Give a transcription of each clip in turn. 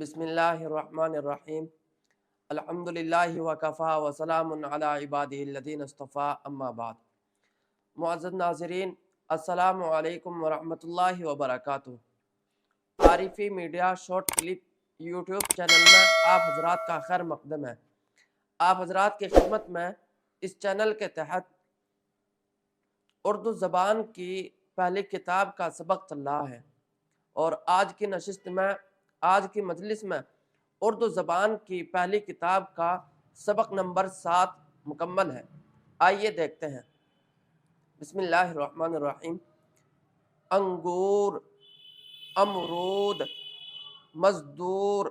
بسم اللہ الرحمن الرحیم الحمدللہ وکفا وسلام علی عبادہ الذین اصطفیٰ اما بعد۔ معزز ناظرین، السلام علیکم ورحمۃ اللہ وبرکاتہ۔ Arfi media short clip YouTube channel میں آپ حضرات کا خیر مقدم ہے۔ آپ حضرات کی خدمت میں اس چینل کے تحت اردو زبان کی پہلی کتاب کا سبق چل رہا ہے، اور آج کی نشست میں، آج کی مجلس میں اردو زبان کی پہلی کتاب کا سبق نمبر 7 مکمل ہے۔ آئیے دیکھتے ہیں۔ بسم اللہ الرحمن الرحیم۔ انگور، امرود، مزدور،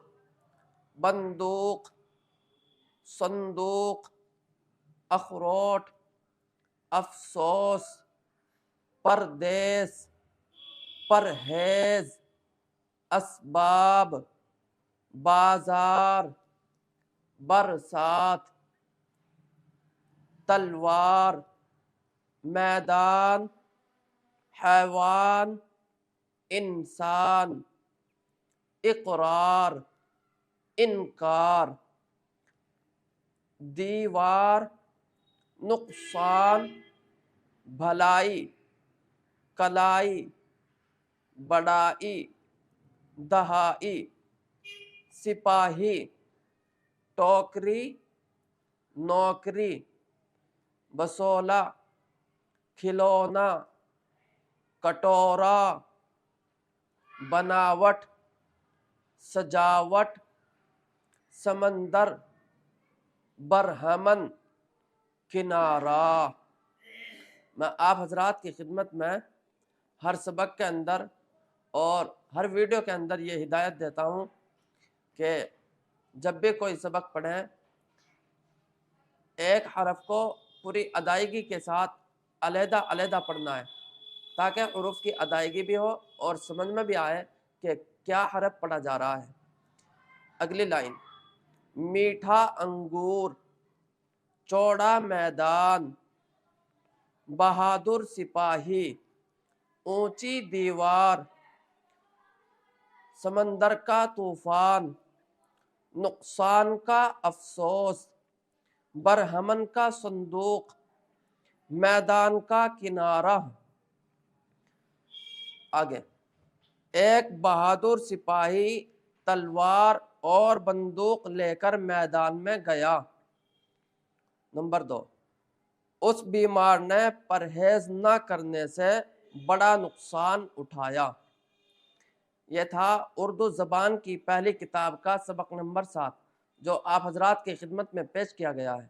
بندوق، صندوق، اخروٹ، افسوس، پردیس، پرہیز، اسباب، بازار، برسات، تلوار، میدان، حیوان، انسان، اقرار، انکار، دیوار، نقصان، بھلائی، کلائی، بڑائی، دہائی، سپاہی، ٹوکری، نوکری، بسولہ، کھلونا، کٹورا، بناوٹ، سجاوٹ، سمندر، برہمن، کنارہ۔ میں آپ حضرات کی خدمت میں ہر سبق کے اندر اور ہر ویڈیو کے اندر یہ ہدایت دیتا ہوں کہ جب بھی کوئی سبق پڑھیں، ایک حرف کو پوری ادائیگی کے ساتھ علیحدہ علیحدہ پڑھنا ہے، تاکہ حروف کی ادائیگی بھی ہو اور سمجھ میں بھی آئے کہ کیا حرف پڑھا جا رہا ہے۔ اگلی لائن، میٹھا انگور، چوڑا میدان، بہادر سپاہی، اونچی دیوار، سمندر کا طوفان، نقصان کا افسوس، برہمن کا صندوق، میدان کا کنارہ۔ آگے، ایک بہادر سپاہی تلوار اور بندوق لے کر میدان میں گیا۔ نمبر 2، اس بیمار نے پرہیز نہ کرنے سے بڑا نقصان اٹھایا۔ یہ تھا اردو زبان کی پہلی کتاب کا سبق نمبر 7، جو آپ حضرات کی خدمت میں پیش کیا گیا ہے۔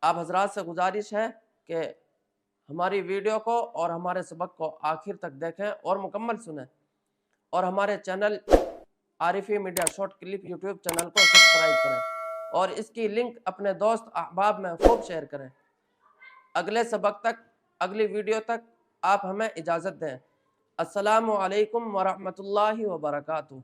آپ حضرات سے گزارش ہے کہ ہماری ویڈیو کو اور ہمارے سبق کو آخر تک دیکھیں اور مکمل سنیں، اور ہمارے channel Arfi media short clip YouTube channel کو سبسکرائب کریں، اور اس کی لنک اپنے دوست احباب میں خوب شیئر کریں۔ اگلے سبق تک، اگلی ویڈیو تک آپ ہمیں اجازت دیں۔ السلام علیکم ورحمۃ اللہ وبرکاتہ۔